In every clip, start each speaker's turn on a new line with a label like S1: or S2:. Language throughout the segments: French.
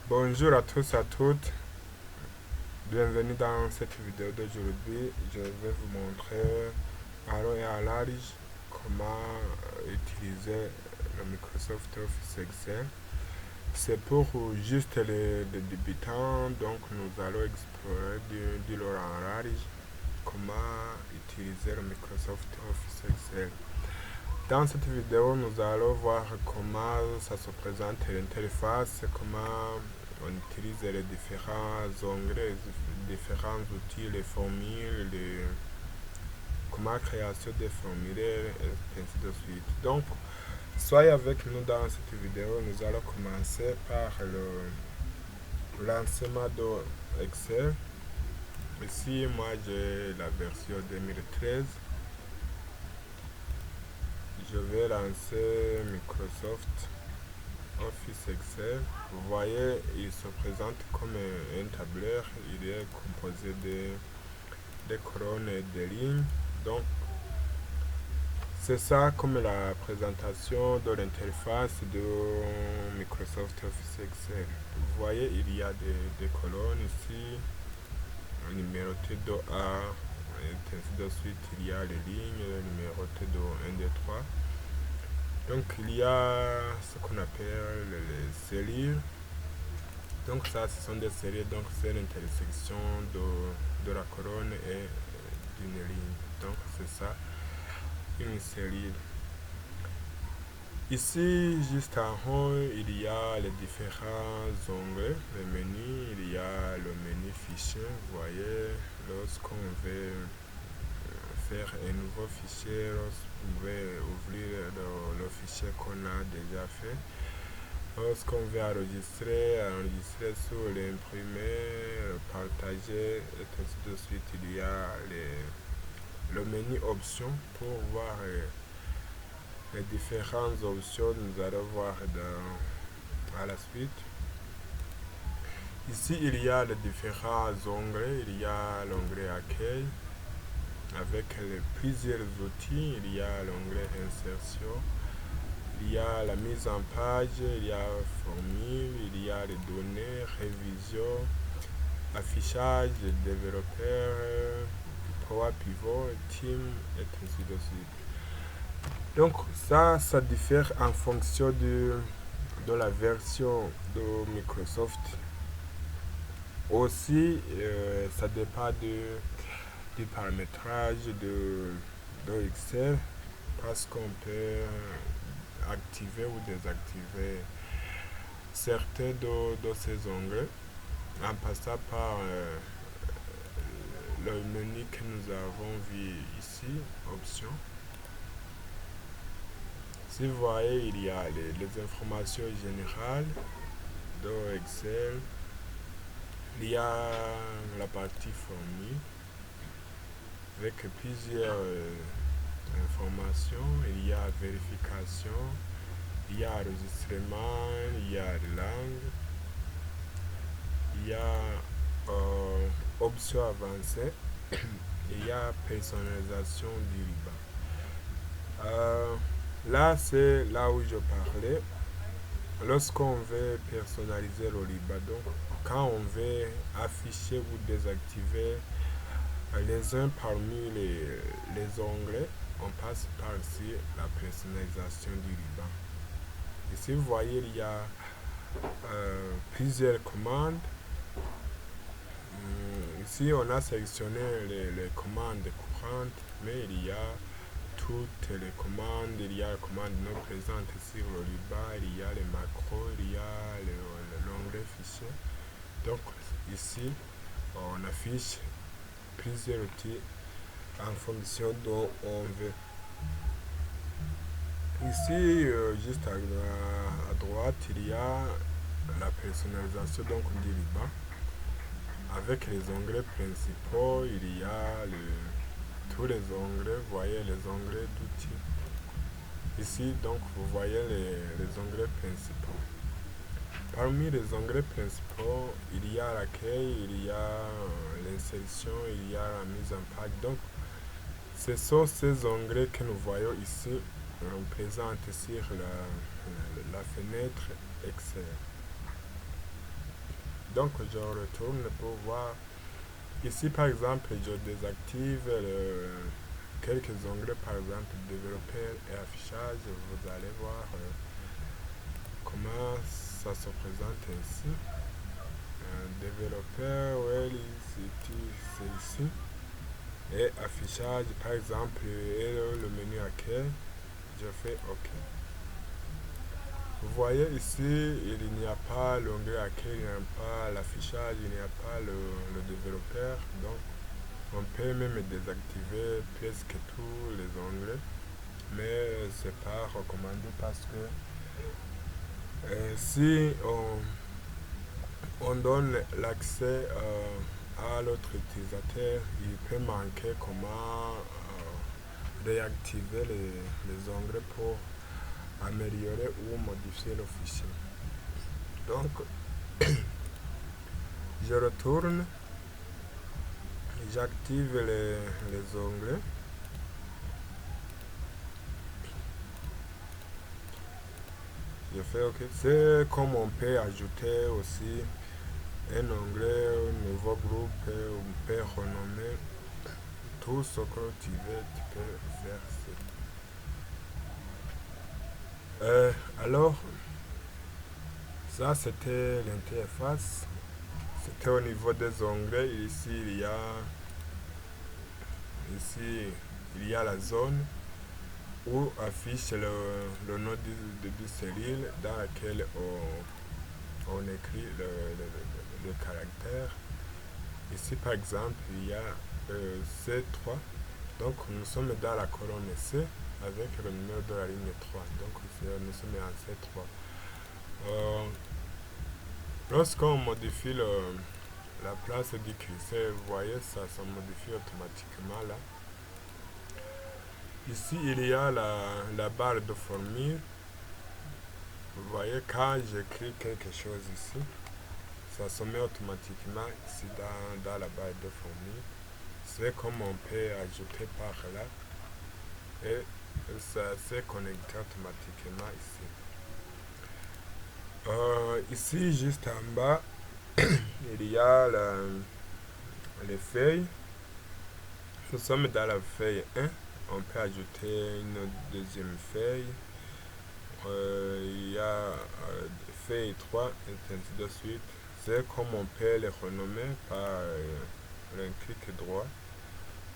S1: Bonjour à tous et à toutes, bienvenue dans cette vidéo d'aujourd'hui. Je vais vous montrer à long et à large comment utiliser le Microsoft Office Excel. C'est pour juste les débutants, donc nous allons explorer du long en large comment utiliser le Microsoft Office Excel. Dans cette vidéo, nous allons voir comment ça se présente l'interface, comment on utilise les différents onglets, les différents outils, les formules, comment création des formulaires, et ainsi de suite. Donc, soyez avec nous dans cette vidéo. Nous allons commencer par le lancement de Excel. Ici, moi, j'ai la version 2013. Je vais lancer Microsoft Office Excel. Vous voyez, il se présente comme un tableur. Il est composé de colonnes et de lignes. Donc, c'est ça comme la présentation de l'interface de Microsoft Office Excel. Vous voyez, il y a des colonnes ici, numérotées de A, et ainsi de suite. Il y a les lignes numérotées de 1, 2, 3. Donc il y a ce qu'on appelle les séries. Donc ça, ce sont des séries, donc c'est l'intersection de la colonne et d'une ligne. Donc c'est ça, une série. Ici, juste en haut, il y a les différents onglets, le menu. Il y a le menu fichier. Vous voyez, lorsqu'on veut faire un nouveau fichier, vous pouvez ouvrir le fichier qu'on a déjà fait. Lorsqu'on veut enregistrer sur l'imprimer, partager, et ainsi de suite, il y a le menu options pour voir les différentes options. Nous allons voir à la suite. Ici, il y a les différents onglets. Il y a l'onglet accueil avec plusieurs outils. Il y a l'onglet insertion, il y a la mise en page, il y a formule, il y a les données, révision, affichage, développeur, Power Pivot, team, et ainsi de suite. Donc ça diffère en fonction de la version de Microsoft. Aussi, ça dépend du paramétrage de Excel, parce qu'on peut activer ou désactiver certains de ces onglets en passant par le menu que nous avons vu ici, options. Si vous voyez, il y a les informations générales de Excel. Il y a la partie formule avec plusieurs informations. Il y a vérification, il y a enregistrement, il y a langue, il y a options avancées, il y a personnalisation du ruban. Là, c'est là où je parlais. Lorsqu'on veut personnaliser le ruban, donc quand on veut afficher ou désactiver les uns parmi les onglets, on passe par ici la personnalisation du ruban. Ici, vous voyez, il y a plusieurs commandes. Ici, on a sélectionné les commandes courantes, mais il y a toutes les commandes. Il y a les commandes non présentes sur le ruban, il y a les macros, il y a l'onglet fichier. Donc ici, on affiche plusieurs outils en fonction dont on veut. Ici, juste à droite, il y a la personnalisation donc du ruban. Avec les onglets principaux, il y a tous les onglets. Vous voyez les onglets d'outils. Ici, donc, vous voyez les onglets principaux. Parmi les onglets principaux, il y a l'accueil, il y a l'insertion, il y a la mise en page. Donc, ce sont ces onglets que nous voyons ici présents sur la fenêtre Excel. Donc je retourne pour voir. Ici par exemple je désactive quelques onglets, par exemple développeur et affichage. Vous allez voir comment ça se présente ainsi. Développeur, well, c'est ici. Et affichage, par exemple, et le menu accueil, je fais OK. Vous voyez ici, il n'y a pas l'onglet accueil, il n'y a pas l'affichage, il n'y a pas le développeur. Donc, on peut même désactiver presque tous les onglets. Mais c'est pas recommandé parce que si on donne l'accès à l'autre utilisateur, il peut manquer comment réactiver les onglets pour améliorer ou modifier le fichier. Donc, je retourne, j'active les onglets. Je fais OK. C'est comme on peut ajouter aussi un onglet au nouveau groupe, on peut renommer tout ce que tu veux, tu peux faire ça. Alors, ça c'était l'interface. C'était au niveau des onglets. Ici il y a la zone où affiche le nom du cellule dans laquelle on écrit le caractère. Ici par exemple il y a C3, donc nous sommes dans la colonne C avec le numéro de la ligne 3, donc nous sommes en C3. Lorsqu'on modifie la place du curseur, vous voyez ça se modifie automatiquement là. Ici il y a la barre de formule. Vous voyez, quand j'écris quelque chose ici, ça se met automatiquement ici dans la barre de formule. C'est comme on peut ajouter par là et ça s'est connecté automatiquement ici. Ici, juste en bas, il y a les feuilles. Nous sommes dans la feuille 1. On peut ajouter une deuxième feuille. Il y a feuille 3 et ainsi de suite. C'est comme on peut les renommer par un clic droit.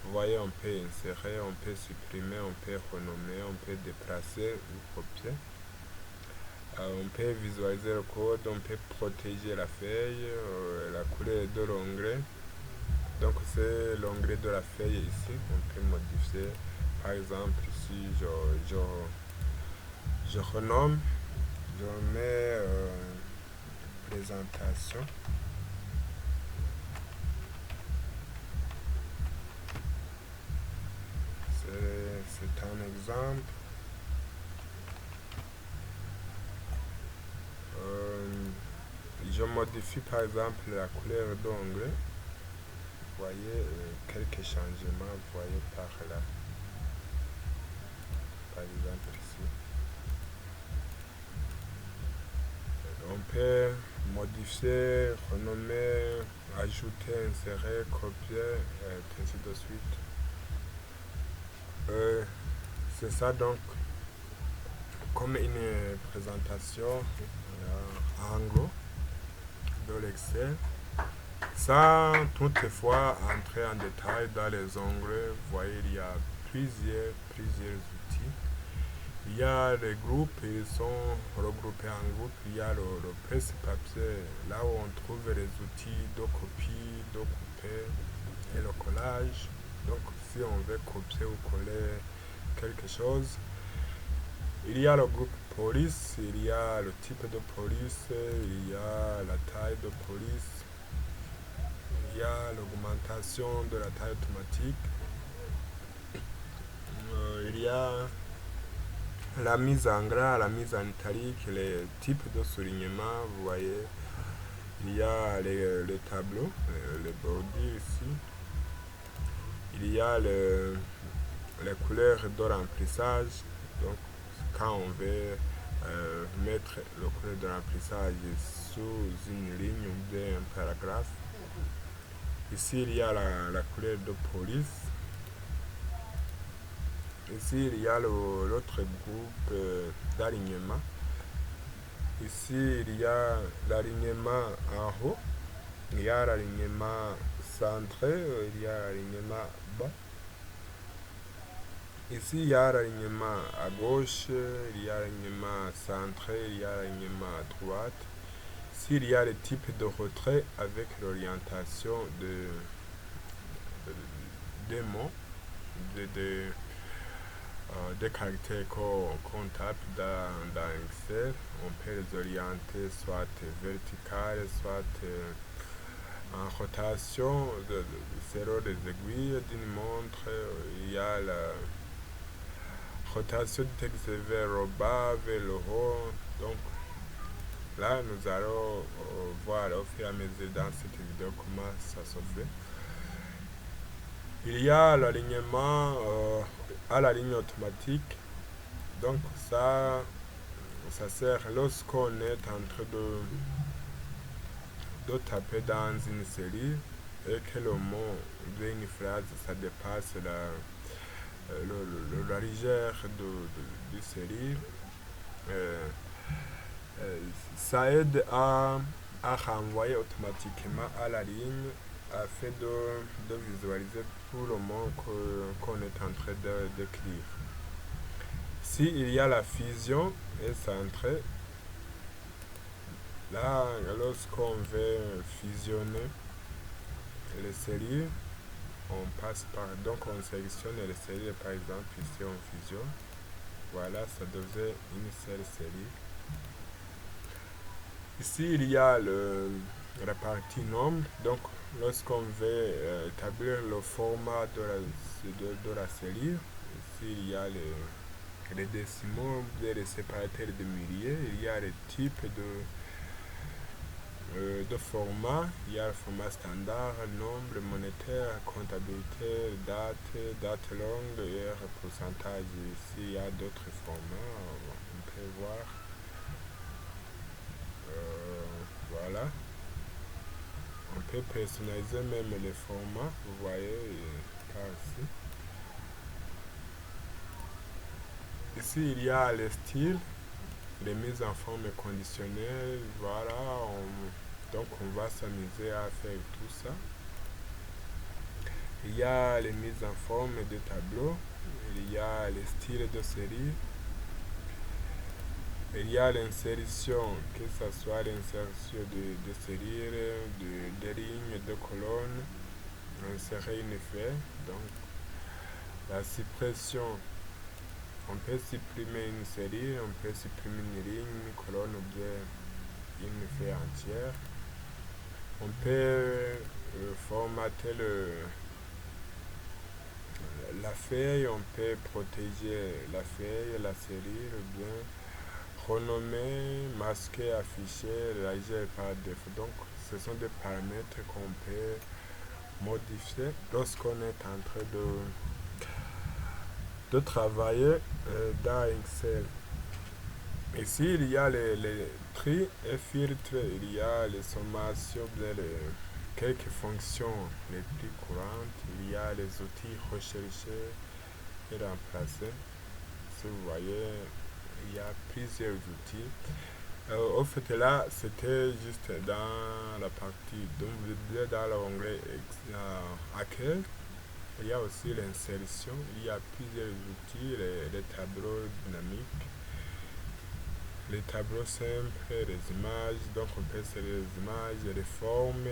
S1: Vous voyez, on peut insérer, on peut supprimer, on peut renommer, on peut déplacer ou copier. On peut visualiser le code, on peut protéger la feuille, la couleur de l'onglet. Donc c'est l'onglet de la feuille ici. On peut modifier. Par exemple, si je renomme, je mets présentation. C'est un exemple. Je modifie par exemple la couleur d'onglet. Vous voyez quelques changements, vous voyez par là. Par exemple ici. On peut modifier, renommer, ajouter, insérer, copier, ainsi de suite. C'est ça donc, comme une présentation en gros de l'Excel. Sans toutefois entrer en détail dans les onglets, vous voyez il y a plusieurs outils. Il y a les groupes, ils sont regroupés en groupe. Il y a le presse-papier, là où on trouve les outils de copie, de couper et le collage. Donc si on veut copier ou coller quelque chose, il y a le groupe police, il y a le type de police, il y a la taille de police, il y a l'augmentation de la taille automatique, il y a la mise en gras, la mise en italique, les types de soulignement, vous voyez, il y a les tableaux, les bordures ici, il y a les couleurs de remplissage, donc quand on veut mettre le courrier de remplissage sous une ligne ou bien un paragraphe. Ici, il y a la couleur de police. Ici, il y a l'autre groupe d'alignement. Ici, il y a l'alignement en haut. Il y a l'alignement centré. Il y a l'alignement bas. Ici, il y a l'alignement à gauche. Il y a l'alignement centré. Il y a l'alignement à droite. Ici, il y a le type de retrait avec l'orientation des mots, des caractères qu'on tape dans Excel. On peut les orienter soit verticales, soit en rotation selon les aiguilles d'une montre. Il y a la rotation du texte vers le bas, vers le haut. Donc là, nous allons voir au fur et à mesure dans cette vidéo comment ça se fait. Il y a l'alignement à la ligne automatique. Donc ça sert lorsqu'on est en train de taper dans une série et que le mot de une phrase ça dépasse la légère de série. Ça aide à renvoyer automatiquement à la ligne afin de visualiser tout le mot qu'on est en train d'écrire. Si il y a la fusion et centrée, là, lorsqu'on veut fusionner les séries, on passe par, donc on sélectionne les séries, par exemple ici on fusionne, voilà, ça devient une seule série. Ici il y a la partie nombre, donc lorsqu'on veut établir le format de la série, ici il y a les décimaux, les séparateurs de milliers, il y a les types de format, il y a le format standard, nombre, monétaire, comptabilité, date longue et pourcentage. Ici il y a d'autres formats, on peut voir. Voilà. On peut personnaliser même les formats, vous voyez, par ici. Ici il y a les styles, les mises en forme conditionnelles, voilà, donc on va s'amuser à faire tout ça. Il y a les mises en forme de tableaux, il y a les styles de série, il y a l'insertion, que ce soit l'insertion de séries, de lignes, de colonnes, insérer une effet, donc la suppression. On peut supprimer une série, on peut supprimer une ligne, une colonne ou bien une feuille entière. On peut formater la feuille, on peut protéger la feuille, la série, ou bien renommer, masquer, afficher, réagir par défaut. Donc ce sont des paramètres qu'on peut modifier lorsqu'on est en train de travailler dans Excel. Ici, il y a les tri et filtres, il y a les sommations, quelques fonctions les plus courantes, il y a les outils recherchés et remplacés. Si vous voyez, il y a plusieurs outils. Au fait, là, c'était juste dans la partie, donc vous êtes dans l'onglet Accueil. Il y a aussi l'insertion, il y a plusieurs outils, les tableaux dynamiques, les tableaux simples, les images, donc on peut insérer les images, les formes,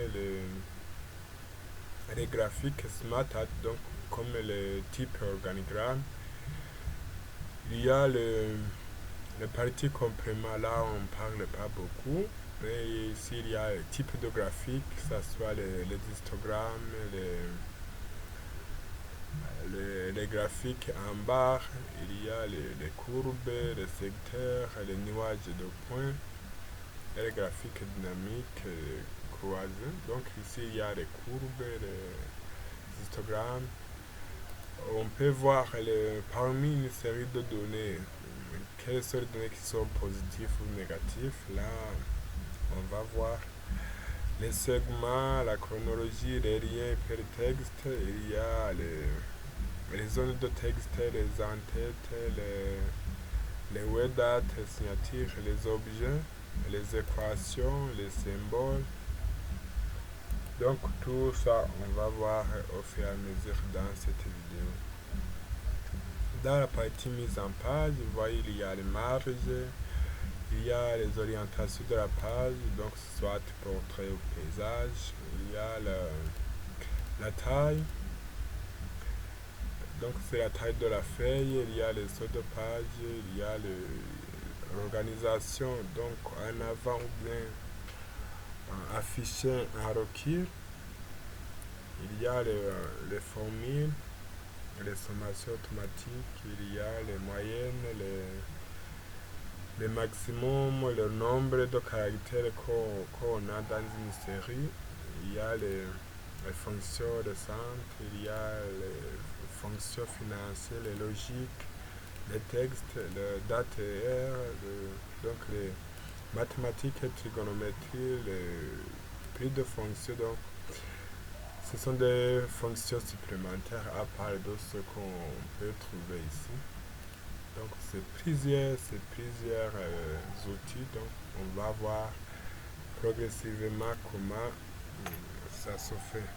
S1: les graphiques Smart Art, donc comme les types organigrammes. Il y a le parti complément, là on parle pas beaucoup, mais ici il y a le type de graphique, que ce soit les histogrammes, les graphiques en barre, il y a les courbes, les secteurs, les nuages de points, et les graphiques dynamiques croisés. Donc ici il y a les courbes, les histogrammes. On peut voir parmi une série de données quelles sont les données qui sont positives ou négatives. Là, on va voir les segments, la chronologie, les liens hypertextes. Il y a les zones de texte, les en-têtes, les web dates, les signatures, les objets, les équations, les symboles. Donc tout ça, on va voir au fur et à mesure dans cette vidéo. Dans la partie mise en page, vous voyez, il y a les marges, il y a les orientations de la page, donc soit portrait ou paysage, il y a la taille, donc c'est la taille de la feuille, il y a les sauts de page, il y a l'organisation, donc en avant ou bien affiché en requis, il y a les formules, les sommations automatiques, il y a les moyennes, les maximums, le nombre de caractères qu'on a dans une série, il y a les fonctions récentes, il y a les fonctions financières, les logiques, les textes, le date et heure, donc les mathématiques et trigonométrie, les prix de fonctions. Donc ce sont des fonctions supplémentaires à part de ce qu'on peut trouver ici. Donc c'est plusieurs outils. Donc on va voir progressivement comment ça se fait.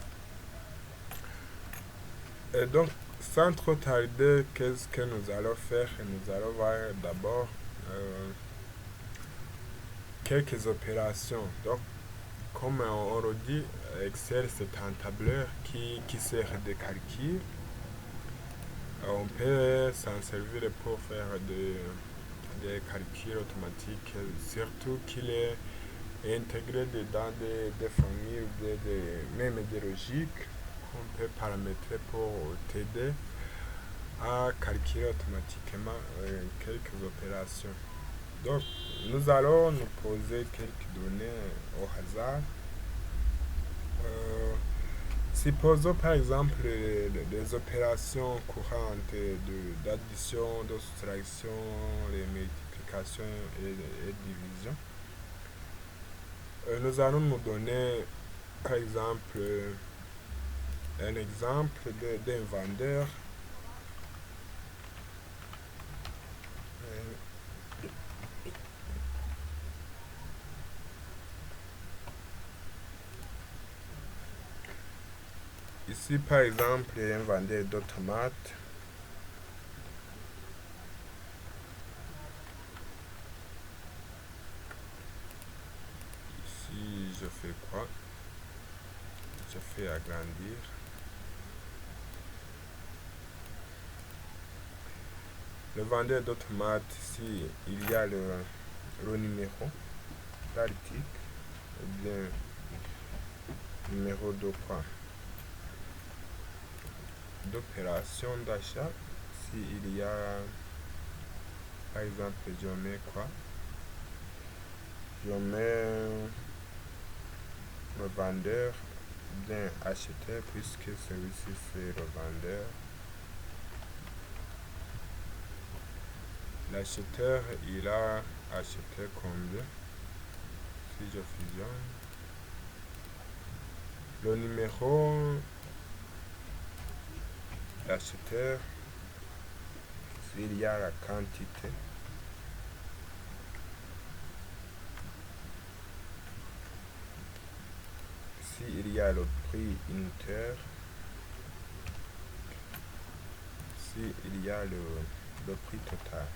S1: Et donc sans trop tarder, qu'est-ce que nous allons faire? Nous allons voir d'abord quelques opérations. Donc comme on le dit, Excel c'est un tableur qui sert de calcul. On peut s'en servir pour faire des calculs automatiques, surtout qu'il est intégré dans des familles ou même des logiques qu'on peut paramétrer pour t'aider à calculer automatiquement quelques opérations. Donc, nous allons nous poser quelques données au hasard. Supposons par exemple les opérations courantes d'addition, de soustraction, les multiplications et division. Nous allons nous donner par exemple un exemple d'un vendeur. Ici, par exemple, un vendeur de tomates. Ici, je fais quoi? Je fais agrandir. Le vendeur de tomates, ici, il y a le numéro d'article, ou bien numéro de quoi? D'opération d'achat. Si il y a, par exemple, je mets quoi? Je mets le vendeur, bien acheteur, puisque celui-ci c'est le vendeur. L'acheteur, il a acheté combien? Si je fusionne, le numéro l'acheteur, s'il y a la quantité, s'il y a le prix unitaire, s'il y a le prix total.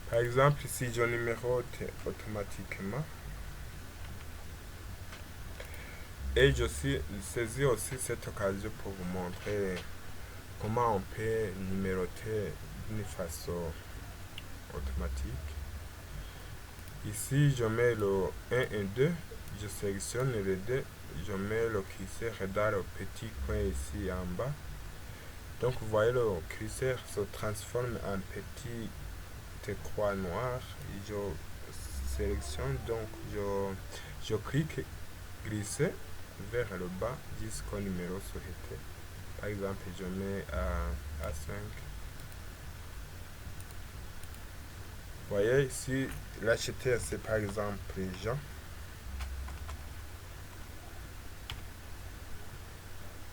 S1: Par exemple, si je numérote automatiquement, et je saisis aussi cette occasion pour vous montrer comment on peut numéroter d'une façon automatique. Ici, je mets le 1 et 2, je sélectionne le 2, je mets le curseur dans le petit coin ici en bas. Donc, vous voyez, le curseur se transforme en petite croix noire. Je sélectionne, donc je clique glisser vers le bas jusqu'au numéro souhaité. Par exemple, je mets à 5. voyez ici, l'acheteur c'est par exemple Jean.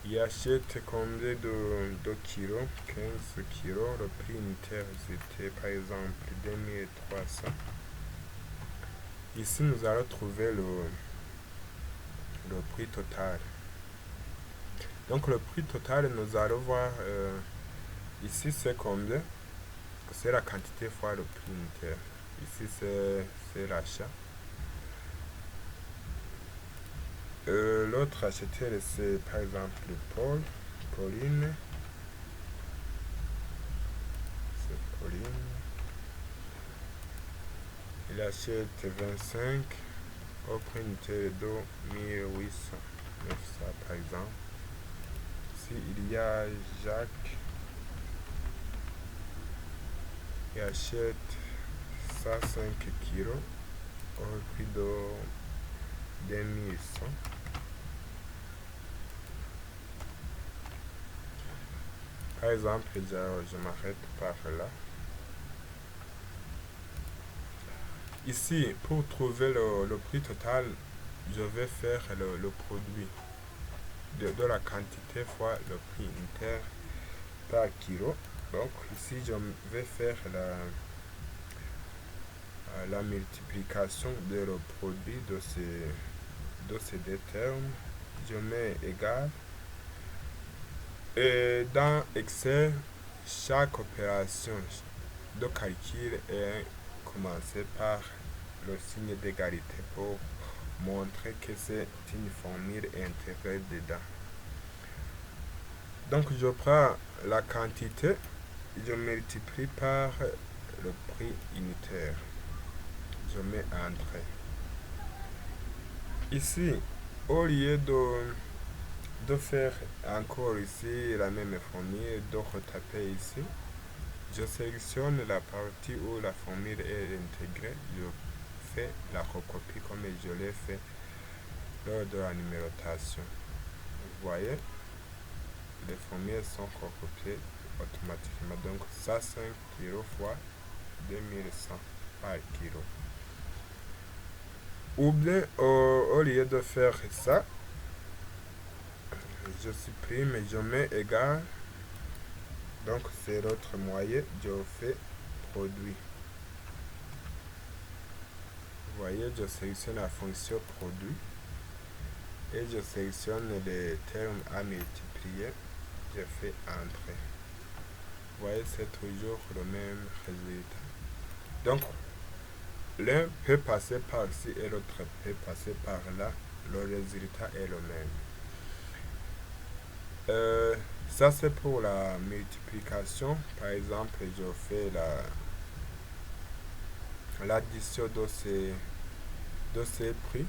S1: Il achète combien de kilos? 15 kilos. Le prix unitaire c'était par exemple 2300. Ici nous allons trouver le prix total. Donc le prix total, nous allons voir ici c'est combien? C'est la quantité fois le prix unitaire. Ici c'est l'achat. L'autre acheteur c'est par exemple Pauline. C'est Pauline. Il achète 25 au prix unitaire de 1800 par exemple. Ici il y a Jacques. Il achète 105 kilos au prix de 2100. Par exemple, je m'arrête par là. Ici, pour trouver le prix total, je vais faire le produit de la quantité fois le prix unitaire par kilo. Donc ici, je vais faire la multiplication de le produit de ces deux termes. Je mets égal. Et dans Excel, chaque opération de calcul est commencée par le signe d'égalité pour montrer que c'est une formule intégrée dedans. Donc je prends la quantité, je multiplie par le prix unitaire. Je mets entrée. Ici, au lieu de faire encore ici la même formule, de retaper ici, je sélectionne la partie où la formule est intégrée, je fais la recopie comme je l'ai fait lors de la numérotation. Vous voyez, les formules sont recopiées automatiquement. Donc 105 kg fois 2100 par kilo. Ou bien au lieu de faire ça, je supprime et je mets égal. Donc c'est l'autre moyen, je fais produit. Vous voyez, je sélectionne la fonction produit et je sélectionne les termes à multiplier. Je fais entrée. Vous voyez, c'est toujours le même résultat. Donc l'un peut passer par ici et l'autre peut passer par là. Le résultat est le même. Ça c'est pour la multiplication. Par exemple, je fais l'addition de ces prix.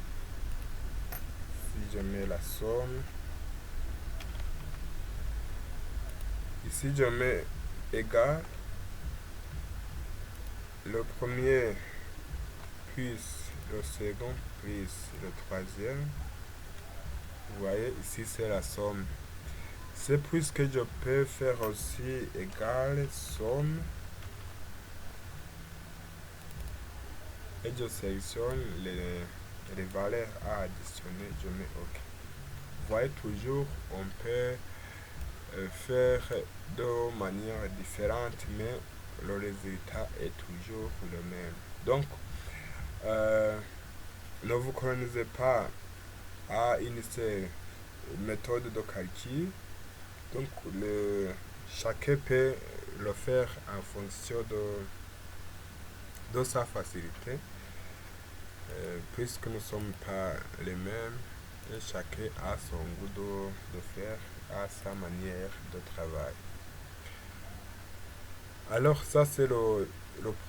S1: Si je mets la somme, ici je mets égal, le premier plus le second plus le troisième. Vous voyez, ici c'est la somme. C'est puisque je peux faire aussi égal somme et je sélectionne les valeurs à additionner, je mets OK. Vous voyez, toujours on peut faire de manière différente, mais le résultat est toujours le même. Donc ne vous colonisez pas à une seule méthode de calcul. Donc chacun peut le faire en fonction de sa facilité, puisque nous ne sommes pas les mêmes et chacun a son goût de faire, à sa manière de travail. Alors ça c'est le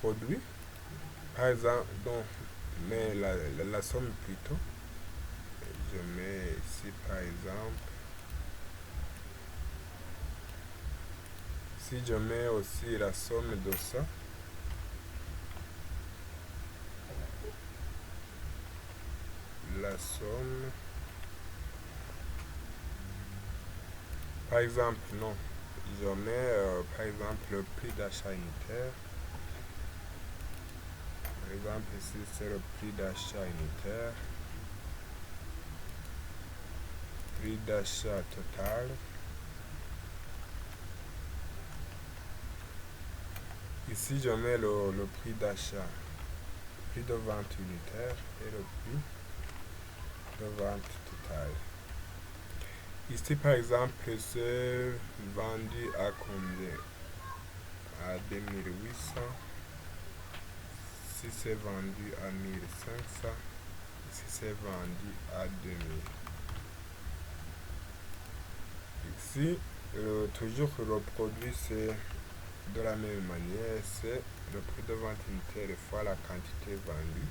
S1: produit. Par exemple, donc, mais la somme plutôt. Je mets ici par exemple. Si je mets aussi la somme de ça, la somme, par exemple, non, je mets par exemple le prix d'achat unitaire, exemple, ici, c'est le prix d'achat unitaire, prix d'achat total, ici, je mets le prix d'achat, prix de vente unitaire et le prix de vente total. Ici, par exemple, c'est vendu à combien? À 2800. Si c'est vendu à 1500. Si c'est vendu à 2000. Ici, toujours le produit, c'est de la même manière, c'est le prix de vente unitaire fois la quantité vendue.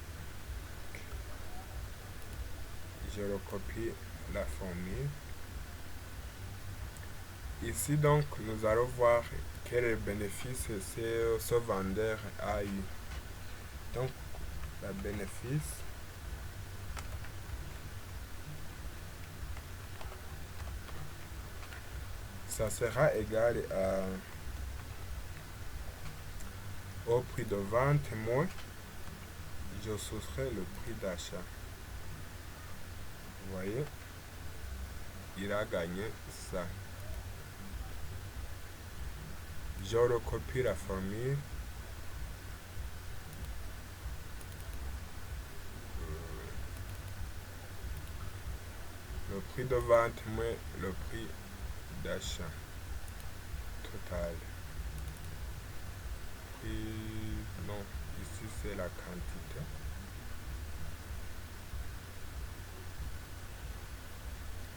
S1: Je recopie la formule. Ici, donc, nous allons voir quel bénéfice ce vendeur a eu. Donc, le bénéfice, ça sera égal au prix de vente moins, je soustrais le prix d'achat. Vous voyez, il a gagné ça. Je recopie la formule. Le prix de vente moins le prix d'achat total. Et non, ici c'est la quantité.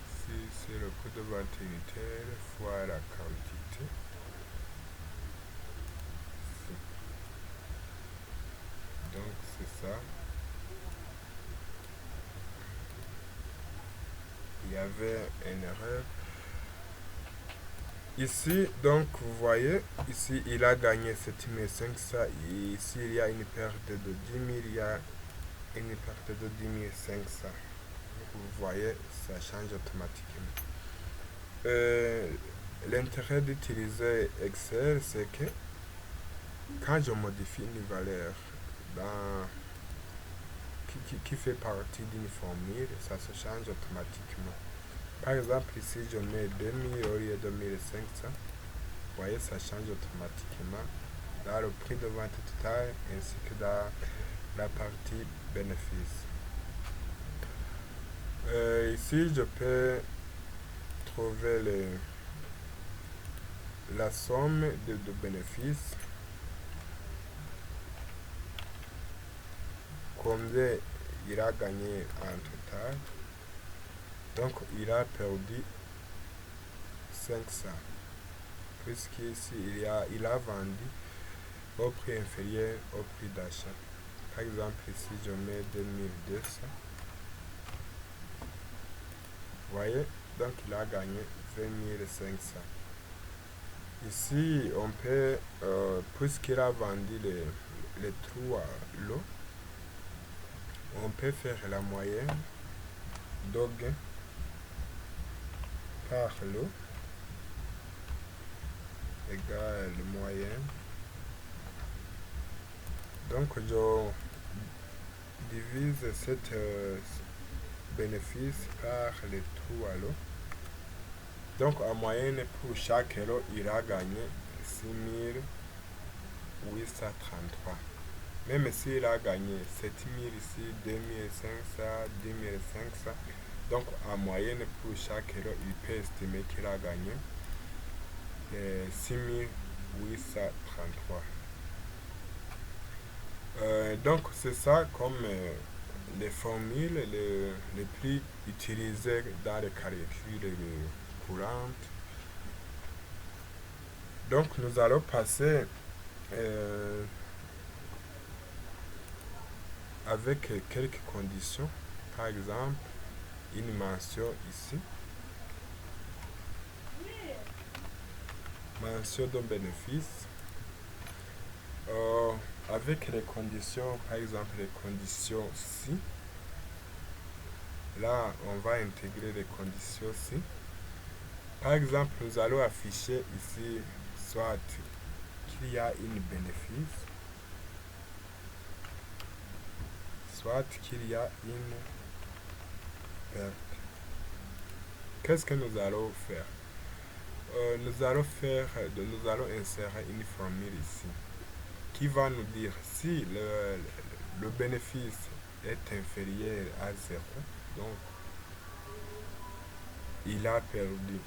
S1: Ici c'est le prix de vente unitaire fois la quantité. Donc c'est ça. Il y avait une erreur. Ici, donc, vous voyez, ici, il a gagné 7500. Ici, il y a une perte de 10 000. Il y a une perte de 10 500. Vous voyez, ça change automatiquement. L'intérêt d'utiliser Excel, c'est que quand je modifie une valeur qui fait partie d'une formule, ça se change automatiquement. Par exemple, ici, je mets 2000 au lieu de 1500. Vous voyez, ça change automatiquement dans le prix de vente total ainsi que dans la partie bénéfice. Ici, je peux trouver la somme de bénéfices. Combien il a gagné en total. Donc, il a perdu 500. Puisqu'ici, il a vendu au prix inférieur au prix d'achat. Par exemple, ici, je mets 2200. Vous voyez? Donc, il a gagné 20 500. Ici, on peut, puisqu'il a vendu les trois lots, on peut faire la moyenne de gain par lot égale moyenne. Donc, je divise cette bénéfice par les trois lots. Donc, en moyenne, pour chaque lot, il a gagné 6833. Même s'il a gagné 7000 ici, 2500, 10500. Donc, en moyenne, pour chaque lot, il peut estimer qu'il a gagné 6833. Donc, c'est ça comme les formules les plus utilisées dans les calculs courantes. Donc, nous allons passer avec quelques conditions. Par exemple, une mention ici. Mention de bénéfice. Avec les conditions, par exemple les conditions ci. Là, on va intégrer les conditions ci. Par exemple, nous allons afficher ici soit qu'il y a une bénéfice, soit qu'il y a une perte. Qu'est-ce que nous allons faire? Nous allons insérer une formule ici qui va nous dire si le bénéfice est inférieur à 0, donc il a perdu.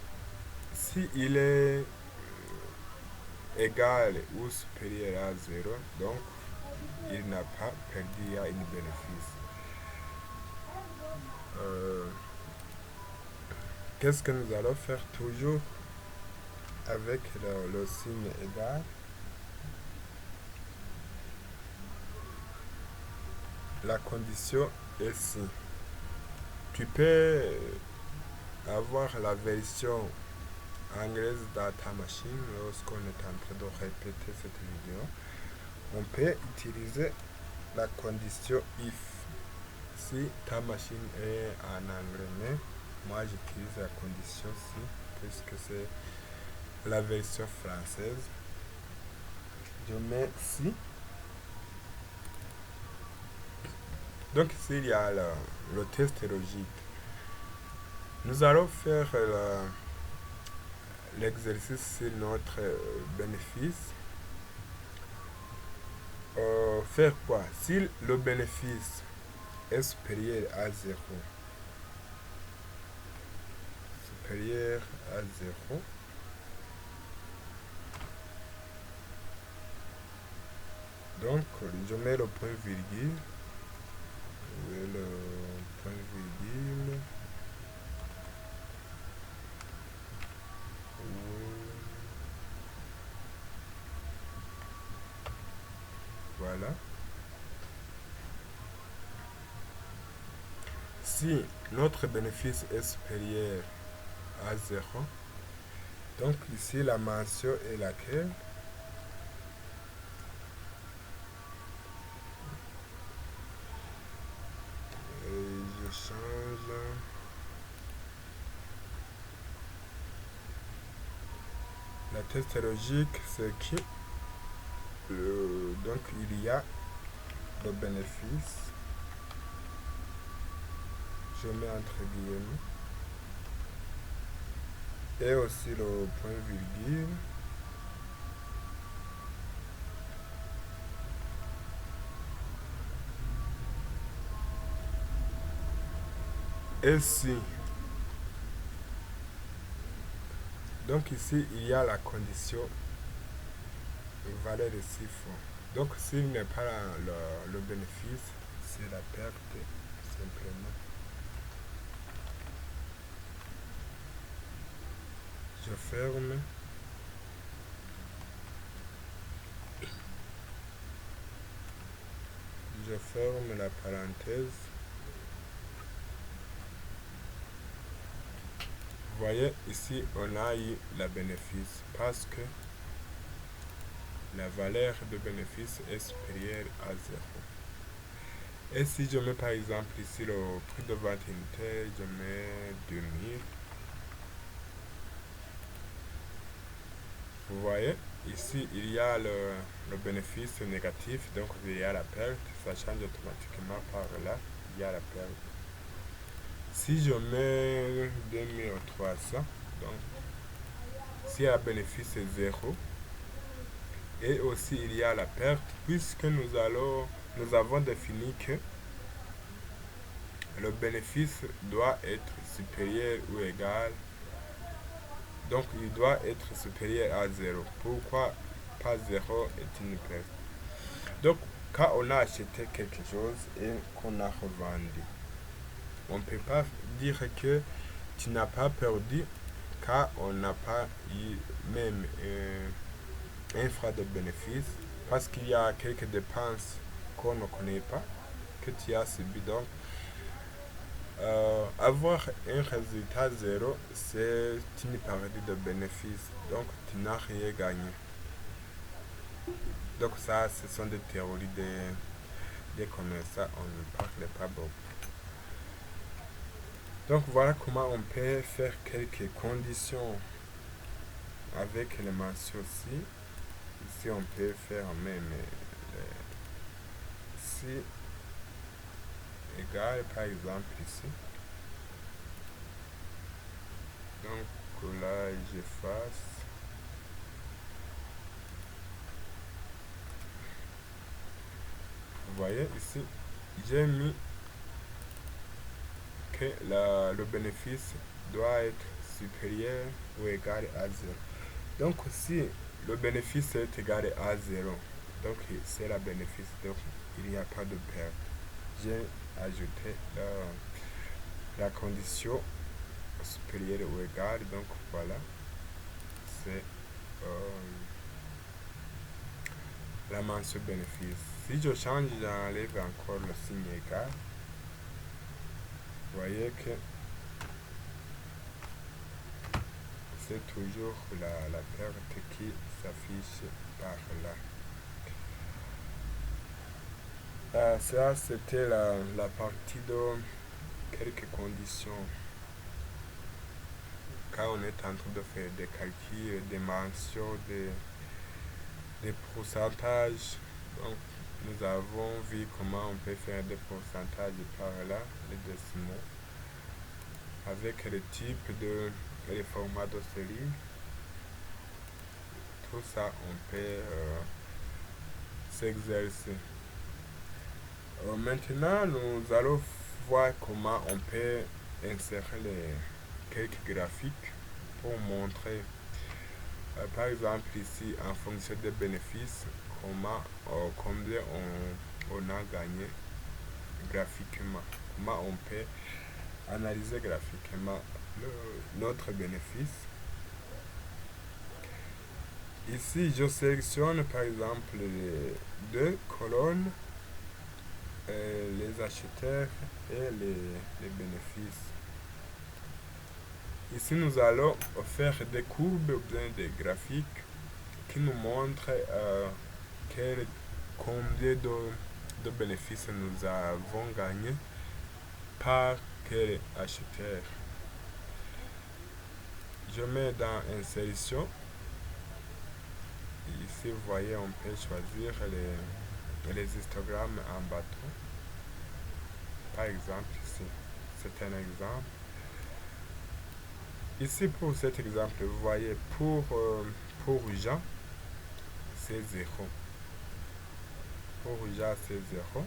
S1: Si il est égal ou supérieur à 0, donc il n'a pas perdu, il y a une bénéfice. Qu'est-ce que nous allons faire? Toujours avec le signe égal. La condition est si. Tu peux avoir la version anglaise dans ta machine lorsqu'on est en train de répéter cette vidéo. On peut utiliser la condition if si ta machine est en anglais, mais moi j'utilise la condition si puisque c'est la version française. Je mets si. Donc ici il y a le test logique. Nous allons faire l'exercice sur notre bénéfice. Faire quoi? Si le bénéfice est supérieur à 0, donc je mets le point virgule, voilà. Si notre bénéfice est supérieur à 0, donc ici la mention est laquelle? Je change. La test logique, c'est que donc il y a le bénéfice. Je mets entre guillemets. Et aussi le point virgule. Et si. Donc ici, il y a la condition valeur de 6 fois. Donc s'il n'est pas le bénéfice, c'est la perte simplement. Je ferme. Je ferme la parenthèse. Vous voyez, ici, on a eu le bénéfice parce que la valeur de bénéfice est supérieure à 0. Et si je mets par exemple ici le prix de vente unitaire, je mets 2000. Vous voyez, ici, il y a le bénéfice négatif, donc il y a la perte, ça change automatiquement par là, il y a la perte. Si je mets 2300, donc si le bénéfice est 0, et aussi il y a la perte, puisque nous avons défini que le bénéfice doit être supérieur ou égal, donc il doit être supérieur à 0. Pourquoi pas 0 est une perte? Donc quand on a acheté quelque chose et qu'on a revendu, on ne peut pas dire que tu n'as pas perdu car on n'a pas eu même un frais de bénéfice parce qu'il y a quelques dépenses qu'on ne connaît pas que tu as subi. Donc avoir un résultat 0, c'est une perte de bénéfice, donc tu n'as rien gagné. Donc ça, ce sont des théories des commerçants, on ne parle pas beaucoup. Donc voilà comment on peut faire quelques conditions avec les mentions ci. Ici on peut faire même si égale, par exemple ici. Donc là, j'efface. Vous voyez ici, j'ai mis que le bénéfice doit être supérieur ou égal à 0. Donc si le bénéfice est égal à 0, donc c'est le bénéfice, donc il n'y a pas de perte. J'ai ajouté la condition supérieure ou égale, donc voilà, c'est la mention bénéfice. Si je change, j'enlève encore le signe égal. Vous voyez que c'est toujours la perte qui s'affiche par là. Ça, c'était la partie de quelques conditions. Quand on est en train de faire des calculs, des mentions, des pourcentages, donc nous avons vu comment on peut faire des pourcentages par là, les décimaux, avec le type de les formats de série. Tout ça, on peut s'exercer. Maintenant, nous allons voir comment on peut insérer quelques graphiques pour montrer, par exemple ici, en fonction des bénéfices, combien on a gagné graphiquement, comment on peut analyser graphiquement notre bénéfice. Ici, je sélectionne par exemple les deux colonnes, les acheteurs et les bénéfices. Ici, nous allons faire des courbes ou bien des graphiques qui nous montrent combien de bénéfices nous avons gagné par quel acheteur. Je mets dans insertion. Ici, vous voyez, on peut choisir les histogrammes en bâton. Par exemple, ici, c'est un exemple. Ici, pour cet exemple, vous voyez, pour Jean, c'est 0. Pour Jean, c'est 0.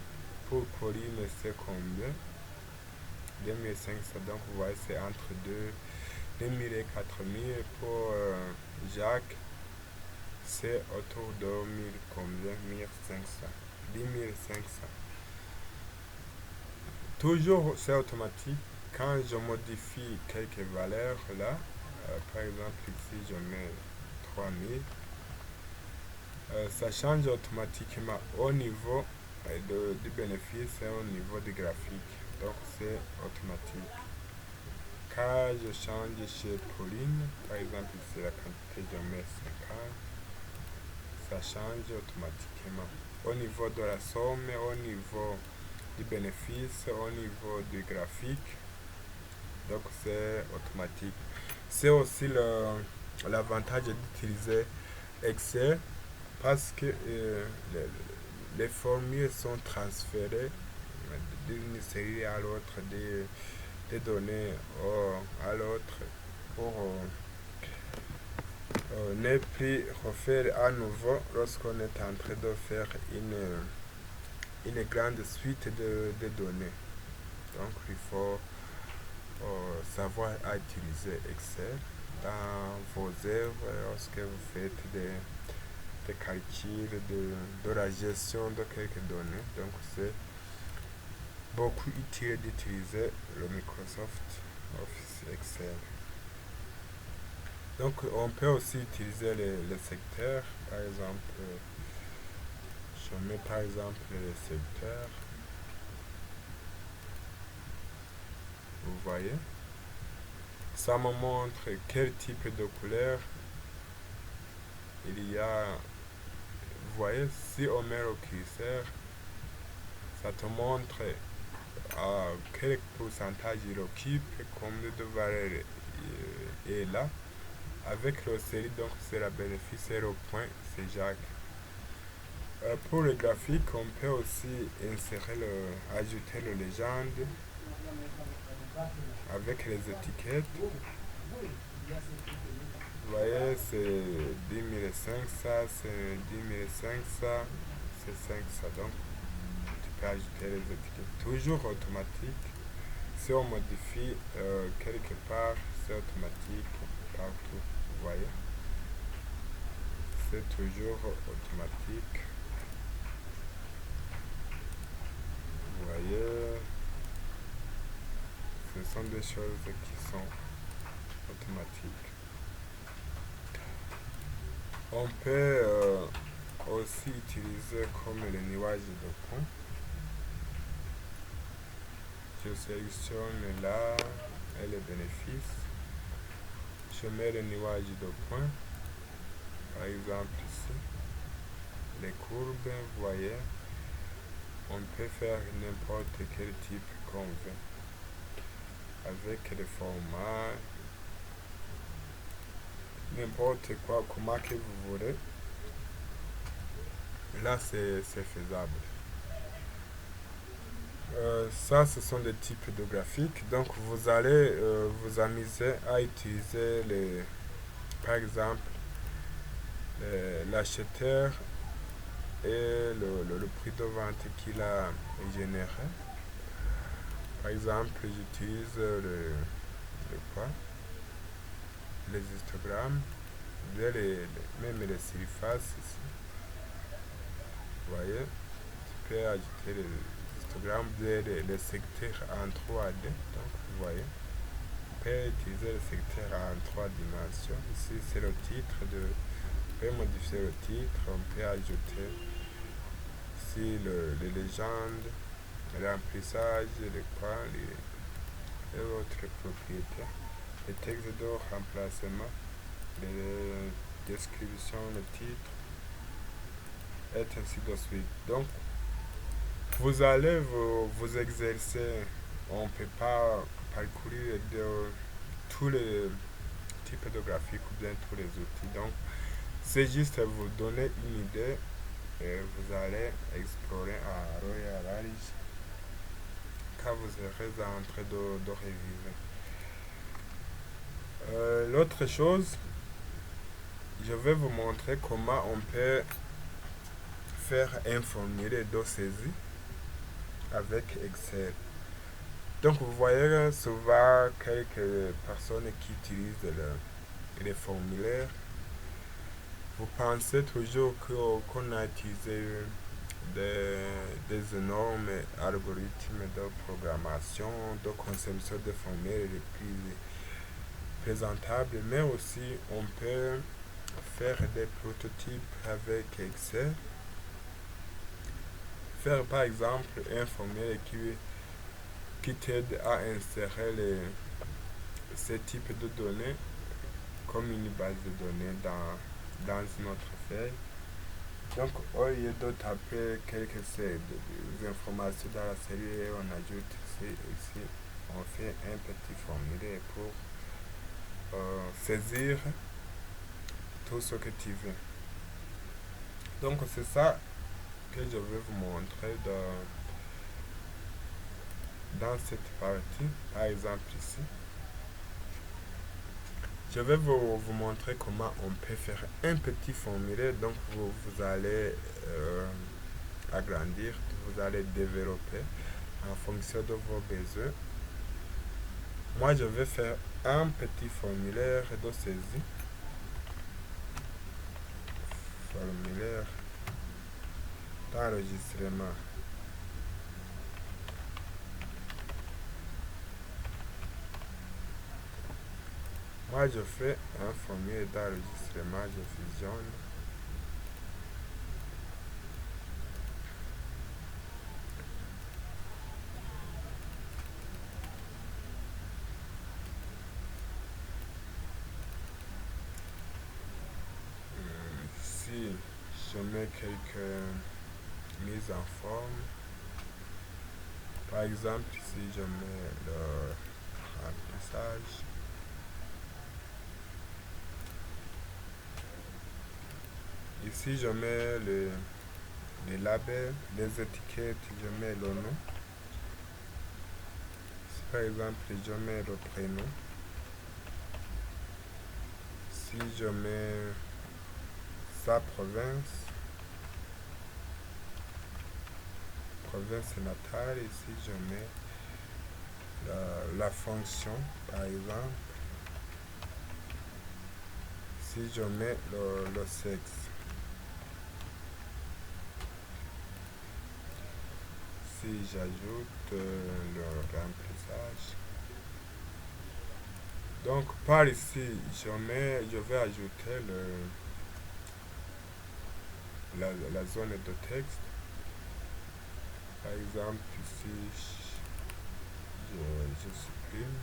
S1: Pour Pauline, c'est combien? 2500. Donc, vous voyez, c'est entre 2000 et 4000. Pour Jacques, c'est autour de 1000 combien? 1500. 10 500. Toujours, c'est automatique. Quand je modifie quelques valeurs là, par exemple ici, je mets 3000. Ça change automatiquement au niveau du bénéfice et au niveau du graphique. Donc, c'est automatique. Quand je change chez Pauline, par exemple ici la quantité, je mets 50, ça change automatiquement. Au niveau de la somme, au niveau du bénéfice, au niveau du graphique, donc c'est automatique. C'est aussi l'avantage d'utiliser Excel parce que les formules sont transférées d'une série à l'autre, des données à l'autre pour ne plus refaire à nouveau lorsqu'on est en train de faire une grande suite de données. Donc il faut savoir à utiliser Excel dans vos œuvres lorsque vous faites des calculs de la gestion de quelques données. Donc c'est beaucoup utile d'utiliser le Microsoft Office Excel. Donc on peut aussi utiliser les secteurs. Par exemple, je mets par exemple les secteurs. Vous voyez, ça me montre quel type de couleur il y a. Vous voyez, si on met le curseur, ça te montre quel pourcentage il occupe, combien de valeurs est là. Avec le série, donc c'est la bénéfice, et le point, c'est Jacques. Pour le graphique, on peut aussi ajouter le légende avec les étiquettes. Vous voyez, c'est 10 500, c'est 10 500, c'est 500. Donc, tu peux ajouter les étiquettes. Toujours automatique. Si on modifie quelque part, c'est automatique partout. Vous voyez, c'est toujours automatique. Vous voyez, ce sont des choses qui sont automatiques. On peut aussi utiliser comme le nuage de points. Je sélectionne là et les bénéfices. Je mets le nuage de points. Par exemple ici, les courbes, vous voyez, on peut faire n'importe quel type qu'on veut avec le format, n'importe quoi, comment que vous voulez. Là, c'est faisable. Ça, ce sont des types de graphiques. Donc, vous allez vous amuser à utiliser par exemple, l'acheteur et le prix de vente qu'il a généré. Par exemple, j'utilise quoi? Les histogrammes, même les surfaces ici. Vous voyez, tu peux ajouter les histogrammes, les secteurs en 3D. Donc, vous voyez, on peut utiliser le secteur en 3 dimensions. Ici, c'est le titre. On peut modifier le titre, on peut ajouter ici les légendes, le remplissage, les autres propriétés, les textes de remplacement, les descriptions, le titre, et ainsi de suite. Donc, vous allez vous exercer. On ne peut pas parcourir tous les types de graphiques ou bien tous les outils. Donc, c'est juste vous donner une idée et vous allez explorer à Royal Ridge quand vous serez en train de revivre. L'autre chose, je vais vous montrer comment on peut faire un formulaire de saisie avec Excel. Donc vous voyez souvent quelques personnes qui utilisent les formulaires. Vous pensez toujours qu'on a utilisé des énormes algorithmes de programmation, de conception de formulaires les plus présentables, mais aussi on peut faire des prototypes avec Excel. Faire par exemple un formulaire qui t'aide à insérer ces types de données comme une base de données dans une autre feuille. Donc, au lieu de taper des informations dans la série et on ajoute ici, on fait un petit formulaire pour saisir tout ce que tu veux. Donc, c'est ça que je vais vous montrer dans cette partie. Par exemple, ici, je vais vous montrer comment on peut faire un petit formulaire. Donc, vous allez agrandir, vous allez développer en fonction de vos besoins. Moi, je vais faire un petit formulaire de saisie. Formulaire d'enregistrement. Moi, je fais un formulaire d'enregistrement, je fusionne. Si je mets quelques mises en forme, par exemple, ici je mets le remplissage. Ici je mets les labels, les étiquettes, je mets le nom. Si par exemple je mets le prénom, si je mets sa province natale, ici je mets la fonction, par exemple, si je mets le sexe, si j'ajoute le remplissage. Donc par ici, je vais ajouter la zone de texte. Par exemple, ici, je supprime.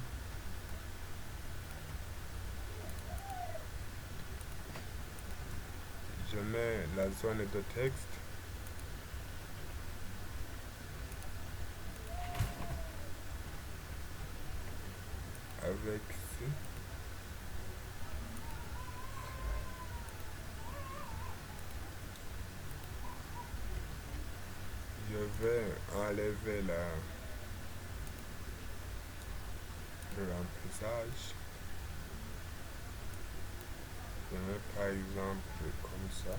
S1: Je mets la zone de texte. Avec ici. Je vais enlever le remplissage. Je mets par exemple comme ça.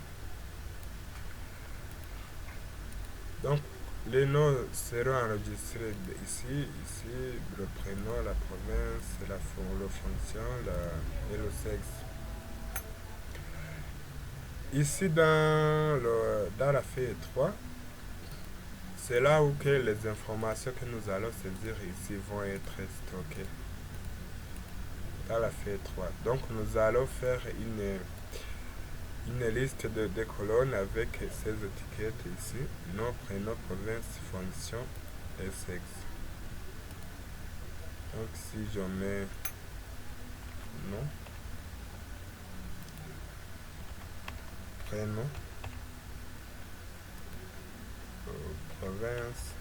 S1: Donc, les noms seront enregistrés ici, le prénom, la province, la fonction et le sexe. Ici, dans la feuille 3, c'est là où que les informations que nous allons saisir ici vont être stockées. Dans la feuille 3. Donc, nous allons faire une liste de colonnes avec ces étiquettes ici, nom, prénom, province, fonction et sexe. Donc si je mets nom, prénom, province,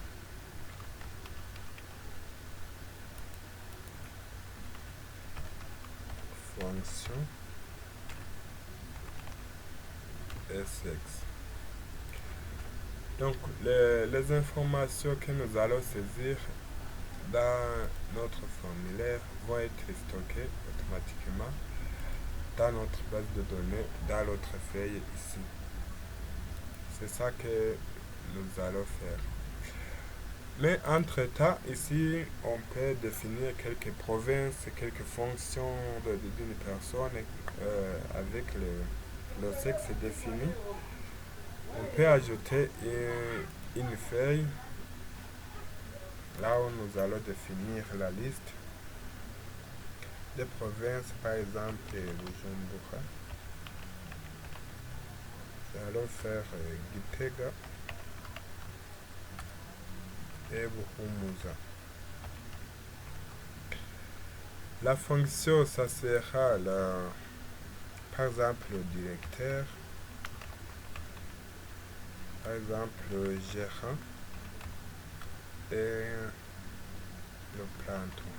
S1: fonction et sexe. Donc les informations que nous allons saisir dans notre formulaire vont être stockées automatiquement dans notre base de données, dans notre feuille ici. C'est ça que nous allons faire. Mais entre-temps, ici, on peut définir quelques provinces, quelques fonctions d'une personne avec le sexe défini. On peut ajouter une feuille là où nous allons définir la liste des provinces, par exemple Bujumbura. Nous allons faire Gitega et Buhumuza. La fonction, ça sera par exemple le directeur, par exemple le gérant et le planton.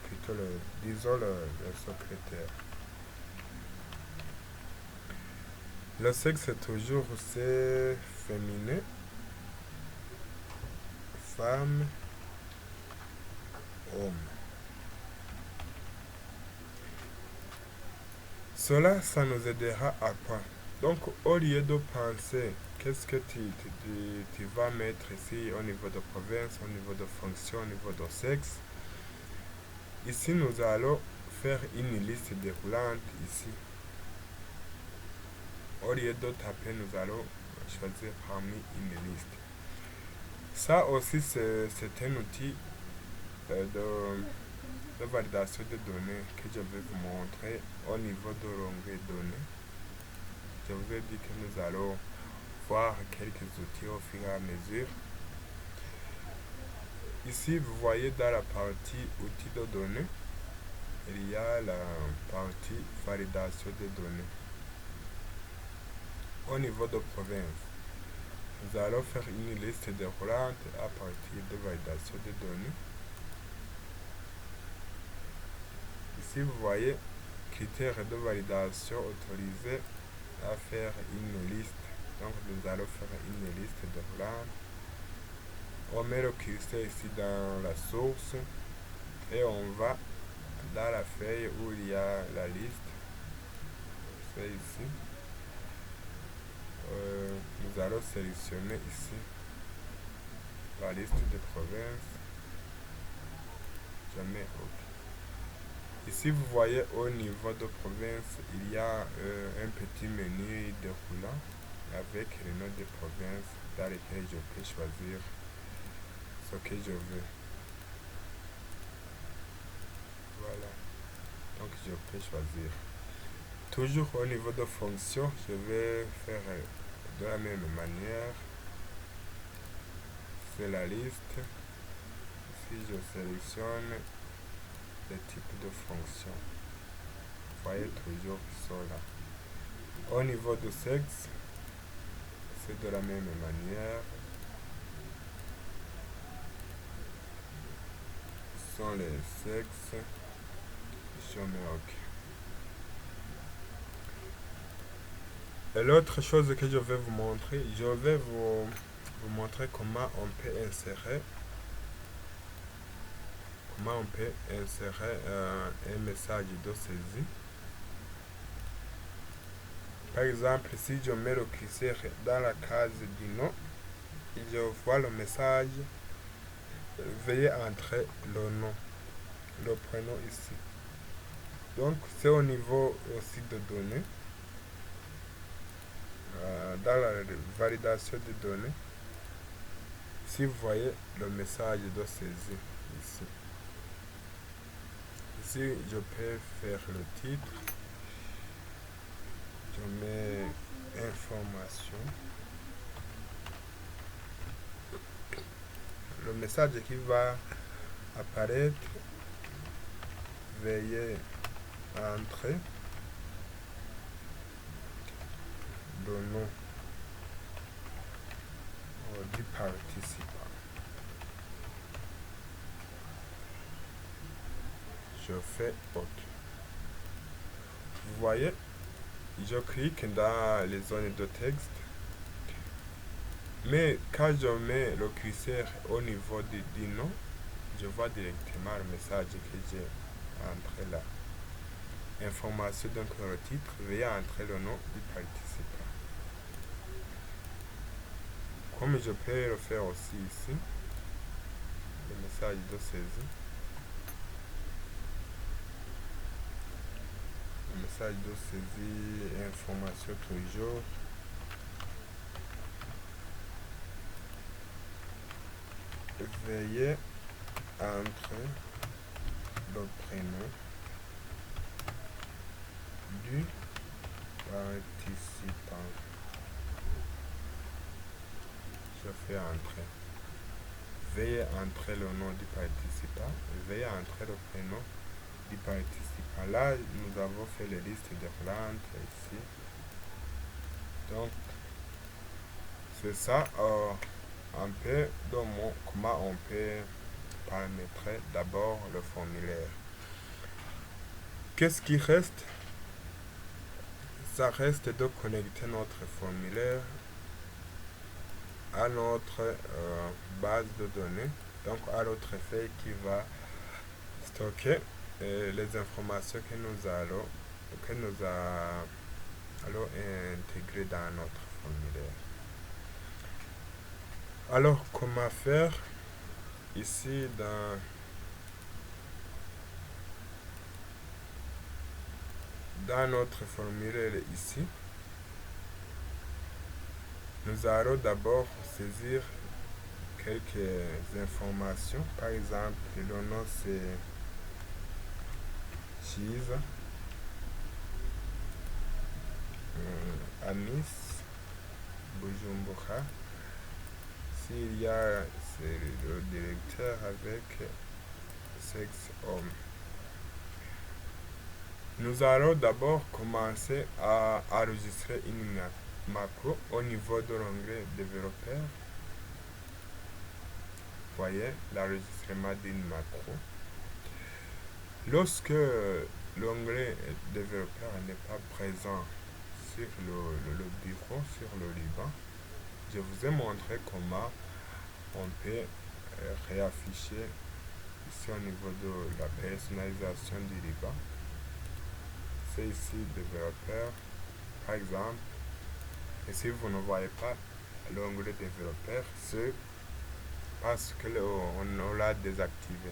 S1: Plutôt disons le secrétaire. Le sexe est toujours c'est féminin, femme, homme. Cela, ça nous aidera à quoi? Donc, au lieu de penser qu'est-ce que tu vas mettre ici au niveau de province, au niveau de fonction, au niveau de sexe, ici nous allons faire une liste déroulante ici. Au lieu de taper, nous allons choisir parmi une liste. Ça aussi, c'est un outil de validation de données que je vais vous montrer au niveau de l'onglet données. Je vous ai dit que nous allons voir quelques outils au fur et à mesure. Ici, vous voyez dans la partie outils de données, il y a la partie validation de données. Au niveau de province, nous allons faire une liste déroulante à partir de validation de données. Ici, vous voyez critères de validation autorisés à faire une liste Donc nous allons faire une liste de Hollande. On met le curseur ici dans la source et on va dans la feuille où il y a la liste. C'est ici. Nous allons sélectionner ici la liste de provinces. Je mets OK. Ici, vous voyez au niveau de province, il y a un petit menu déroulant avec le nom de province dans lequel je peux choisir ce que je veux. Voilà. Donc, je peux choisir. Toujours au niveau de fonction, je vais faire de la même manière. C'est la liste. Si je sélectionne le type de fonction, vous voyez toujours qu'ils sont là. Au niveau de sexe, c'est de la même manière. Ce sont les sexes. Je mets OK. Et l'autre chose que je vais vous montrer, je vais vous montrer comment on peut insérer un message de saisie. Par exemple, si je mets le curseur dans la case du nom, je vois le message veuillez entrer le nom, le prénom ici. Donc c'est au niveau aussi de données. Dans la validation des données, si vous voyez le message de saisie ici. Ici, je peux faire le titre. Je mets information. Le message qui va apparaître, veuillez entrer le nom du participant. Je fais OK. Vous voyez, je clique dans les zones de texte. Mais quand je mets le curseur au niveau du nom, je vois directement le message que j'ai entré là. Information donc le titre, veuillez entrer le nom du participant. Comme je peux le faire aussi ici, le message de saisie. Le message de saisie, information toujours. Veuillez entrer le prénom du participant. Je fais entrer. Veuillez entrer le nom du participant. Veuillez entrer le prénom du participant. Là, nous avons fait les listes de Hollande ici. Donc, c'est ça un peu de comment on peut paramétrer d'abord le formulaire. Qu'est-ce qui reste? Ça reste de connecter notre formulaire à notre base de données, donc à notre feuille qui va stocker les informations que nous allons intégrer dans notre formulaire. Alors, comment faire? Ici, dans notre formulaire ici, nous allons d'abord saisir quelques informations. Par exemple, le nom c'est Cheese, Amis, Bujumbura. S'il y a, c'est le directeur avec sexe homme. Nous allons d'abord commencer à enregistrer une macro au niveau de l'onglet développeur. Voyez l'enregistrement d'une macro. Lorsque l'onglet développeur n'est pas présent sur le bureau, sur le Liban. Je vous ai montré comment on peut réafficher ici au niveau de la personnalisation du Liban. C'est ici développeur, par exemple. Et si vous ne voyez pas l'onglet développeur, c'est parce qu'on l'a désactivé.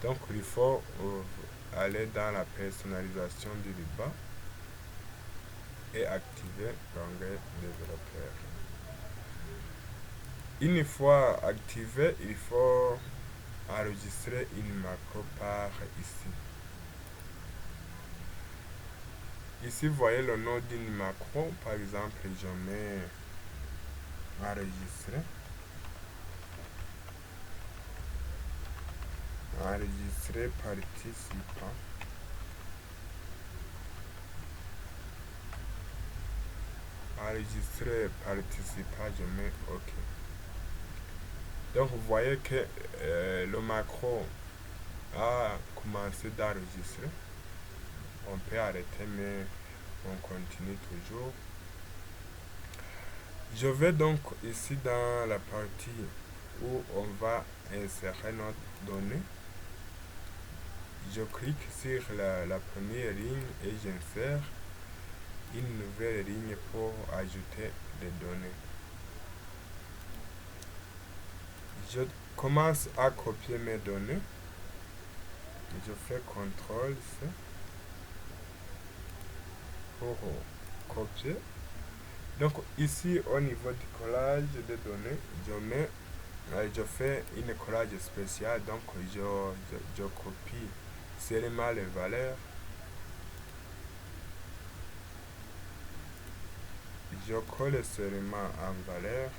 S1: Donc il faut aller dans la personnalisation du Liban et activer l'onglet développeur. Une fois activé, il faut enregistrer une macro par ici. Ici, vous voyez le nom d'une macro. Par exemple, je mets enregistrer. Enregistrer participant. Enregistrer participant, je mets OK. Donc vous voyez que le macro a commencé d'enregistrer. On peut arrêter, mais on continue toujours. Je vais donc ici dans la partie où on va insérer notre donnée. Je clique sur la première ligne et j'insère une nouvelle ligne pour ajouter des données. Je commence à copier mes données. Je fais CTRL-C pour copier. Donc ici au niveau du collage des données, je fais une collage spécial. Donc je copie seulement les valeurs. Je colle seulement en valeur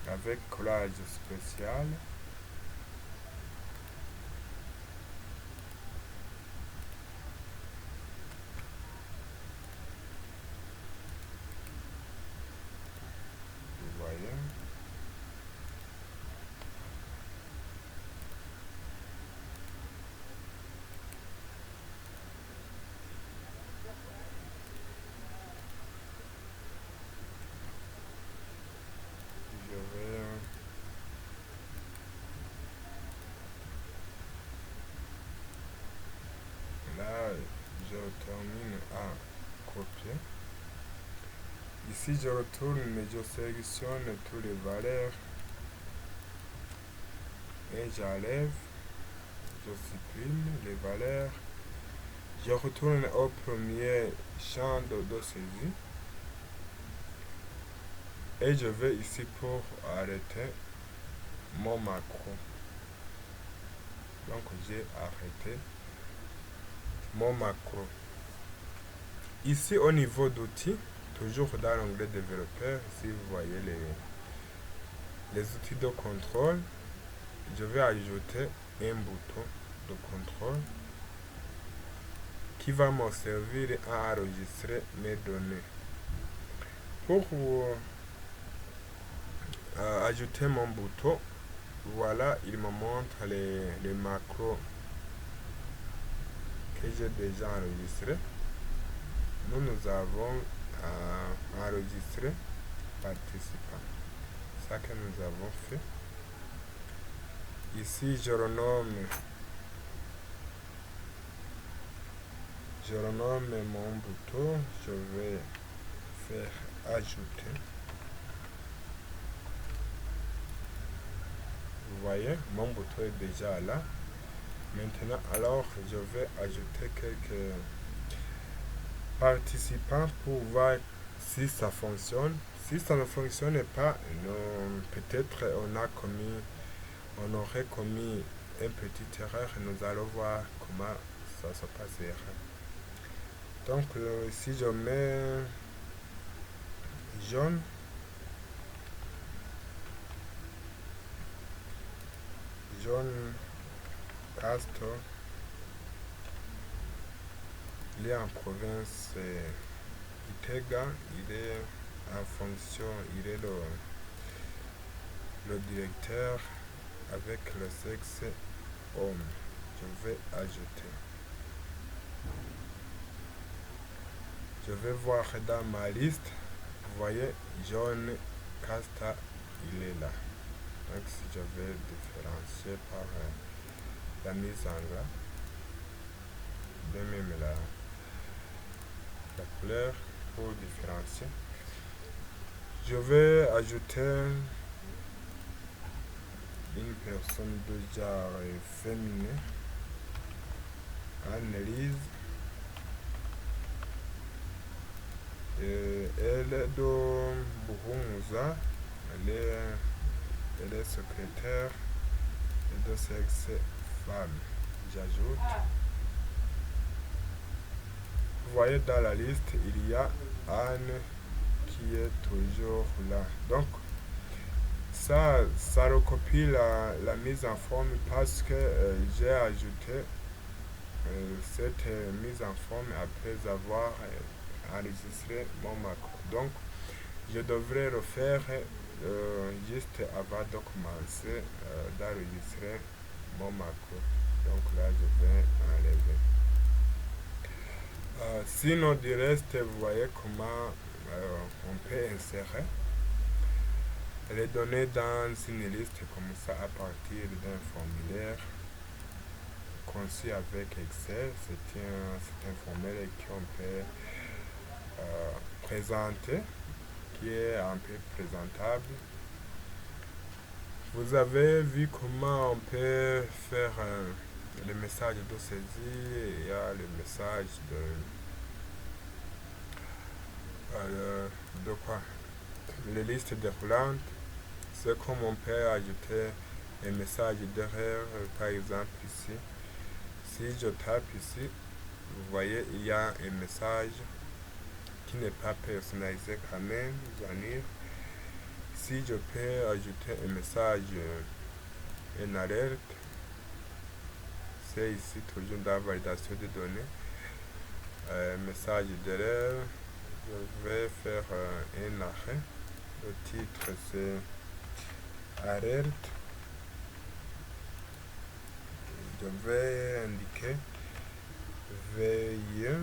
S1: avec collage spécial. Vous voyez. Là, je termine à copier. Ici, je retourne, je sélectionne toutes les valeurs et j'enlève, je supprime les valeurs. Je retourne au premier champ de saisie et je vais ici pour arrêter mon macro. Donc j'ai arrêté mon macro. Ici au niveau d'outils, toujours dans l'onglet développeur, si vous voyez les outils de contrôle, je vais ajouter un bouton de contrôle qui va me servir à enregistrer mes données. Pour ajouter mon bouton, voilà, il me montre les macros que j'ai déjà enregistrés. Nous avons enregistré participant. Ça que nous avons fait. Ici, je renomme mon bouton. Je vais faire ajouter. Vous voyez, mon bouton est déjà là. Maintenant, alors, je vais ajouter quelques participants pour voir si ça fonctionne. Si ça ne fonctionne pas, peut-être on aurait commis une petite erreur. Nous allons voir comment ça se passera. Donc si je mets jaune, Castor, il est en province Itega, il est en fonction, il est le directeur avec le sexe homme. Je vais ajouter. Je vais voir dans ma liste. Vous voyez, jaune casta, il est là. Donc si je vais différencier par la mise en gras, de même la couleur pour différencier. Je vais ajouter une personne de genre féminin, Annelise. Elle est de Buhumuza, elle est secrétaire de sexe femme. J'ajoute. Vous voyez dans la liste, il y a Anne qui est toujours là. Donc, ça recopie la mise en forme parce que j'ai ajouté cette mise en forme après avoir enregistré mon macro. Donc, je devrais refaire juste avant de commencer d'enregistrer mon macro. Donc là, je vais enlever. Sinon, du reste, vous voyez comment on peut insérer les données dans une liste comme ça à partir d'un formulaire conçu avec Excel. C'est un formulaire qu'on peut présenter, qui est un peu présentable. Vous avez vu comment on peut faire le message de saisie. Il y a le message de quoi? Les listes déroulantes. C'est comme on peut ajouter un message derrière, par exemple ici. Si je tape ici, vous voyez, il y a un message qui n'est pas personnalisé quand même, venir. Si je peux ajouter un message, une alerte, c'est ici toujours dans la validation des données. Message d'erreur, je vais faire un arrêt. Le titre c'est alerte. Je vais indiquer veuillez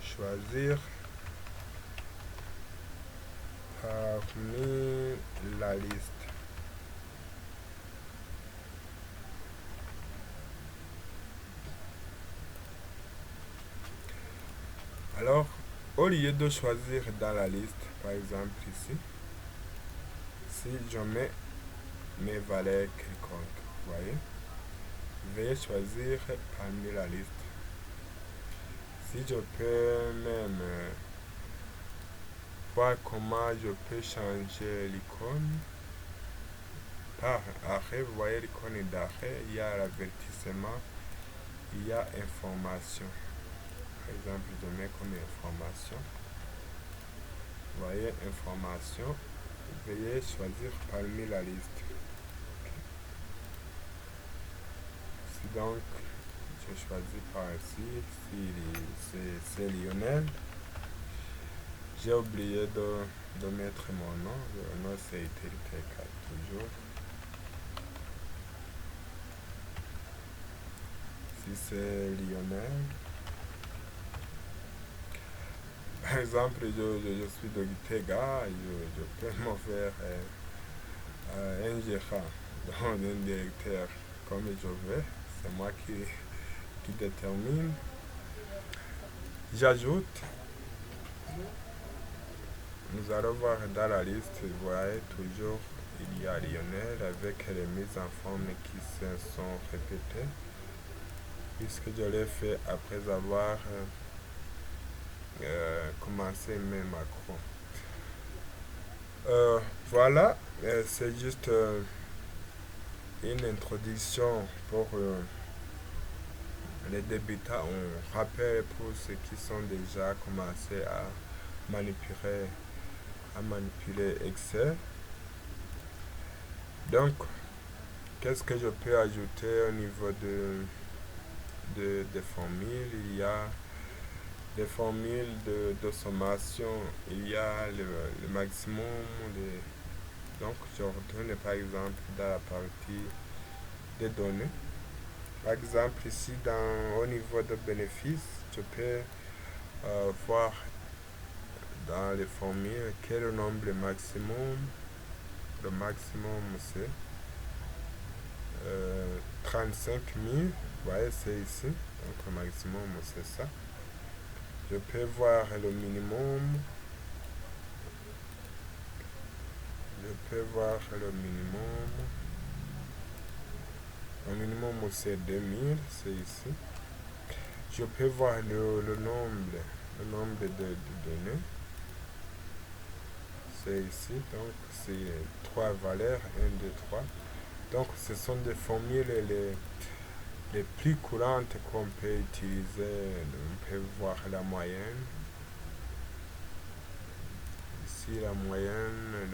S1: choisir parmi la liste. Alors, au lieu de choisir dans la liste, par exemple ici, si je mets mes valeurs quelconques, vous voyez, veuillez choisir parmi la liste. Si je peux même voir comment je peux changer l'icône par arrêt, vous voyez l'icône d'arrêt, il y a l'avertissement, il y a information. Par exemple, je mets comme information. Vous voyez, information. Veuillez choisir parmi la liste. Si donc, je choisis par ici, si c'est Lionel. J'ai oublié de mettre mon nom. Le nom c'est TK toujours. Si c'est Lionel. Par exemple, je suis de Gitega, je peux me faire un gérant, donc un directeur comme je veux. C'est moi qui détermine. J'ajoute. Nous allons voir dans la liste, vous voyez toujours, il y a Lionel avec les mises en forme qui se sont répétées, puisque je l'ai fait après avoir commencé mes macros. Voilà, c'est juste une introduction pour les débutants. On rappelle pour ceux qui sont déjà commencé à manipuler Excel. Donc, qu'est-ce que je peux ajouter au niveau des formules? Il y a des formules de sommation, il y a le maximum. Donc, je retourne par exemple dans la partie des données. Par exemple, ici, au niveau de bénéfices, je peux voir dans les formules quel est le nombre maximum. Le maximum, c'est 35 000. Vous voyez, c'est ici. Donc, le maximum, c'est ça. Je peux voir le minimum. Je peux voir le minimum. Le minimum, c'est 2000. C'est ici. Je peux voir le nombre de données. C'est ici. Donc, c'est 3 valeurs. 1, 2, 3. Donc, ce sont des formules les plus courantes qu'on peut utiliser. On peut voir la moyenne. Ici, la moyenne,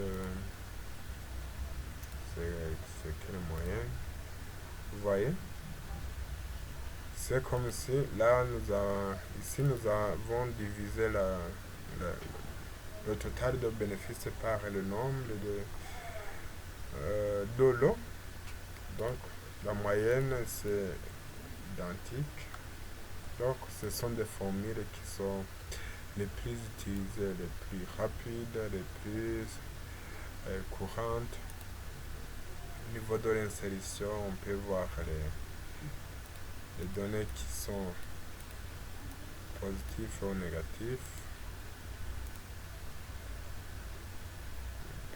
S1: c'est quelle moyenne? Vous voyez? C'est comme si, là, ici, nous avons divisé le total de bénéfices par le nombre de lots. Donc, la moyenne, c'est identique. Donc, ce sont des formules qui sont les plus utilisées, les plus rapides, les plus courantes. Au niveau de l'insertion, on peut voir les données qui sont positives ou négatives.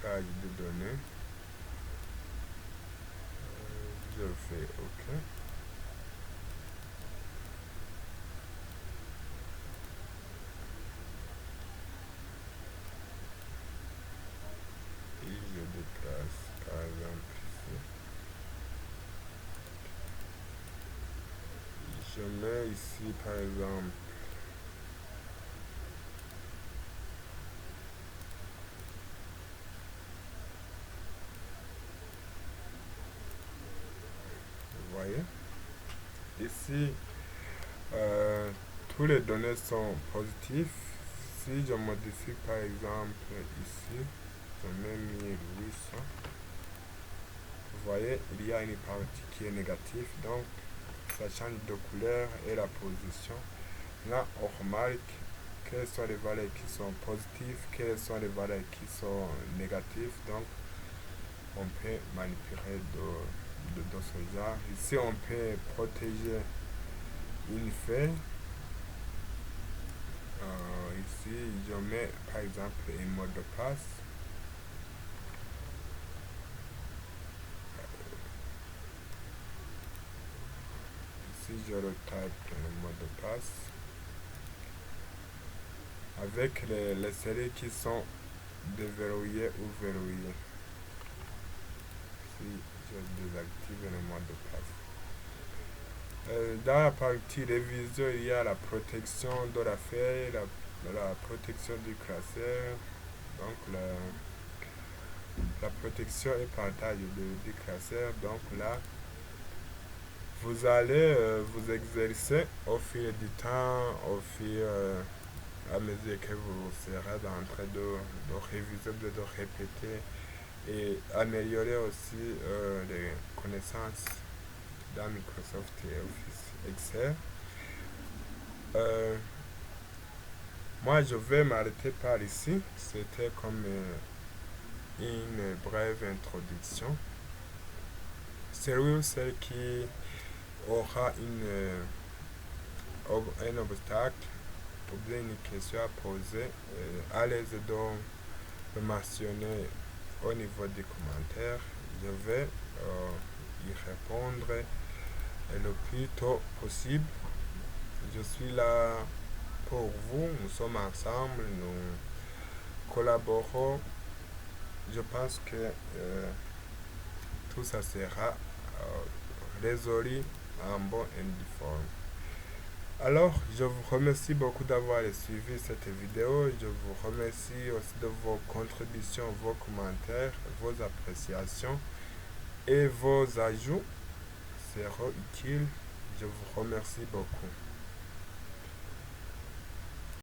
S1: Page de données. Je fais OK. Et je déplace par exemple ici. Je mets ici par exemple vous voyez ici tous les données sont positives. Si je modifie par exemple ici, je mets 1800, vous voyez il y a une partie qui est négative, donc ça change de couleur et la position. Là on remarque quelles sont les valeurs qui sont positives, quelles sont les valeurs qui sont négatives. Donc on peut manipuler de ce genre. Ici on peut protéger une feuille. Ici je mets par exemple un mot de passe. Ici je retape le mot de passe avec les séries qui sont déverrouillées ou verrouillées. Si je désactive le mot de passe. Dans la partie révision, il y a la protection de la feuille, la protection du classeur, donc la protection et partage du classeur. Donc là, vous allez vous exercer au fil du temps, au fil à mesure que vous serez en train de réviser, de répéter et améliorer aussi les connaissances dans Microsoft et Office Excel. Moi, je vais m'arrêter par ici. C'était comme une brève introduction. Celui ou celle qui aura un obstacle ou bien une question à poser, à l'aise de le mentionner au niveau des commentaires. Je vais y répondre le plus tôt possible. Je suis là pour vous, nous sommes ensemble, nous collaborons. Je pense que tout ça sera résolu en bonne et due forme. Alors, je vous remercie beaucoup d'avoir suivi cette vidéo. Je vous remercie aussi de vos contributions, vos commentaires, vos appréciations et vos ajouts seront utiles. Je vous remercie beaucoup.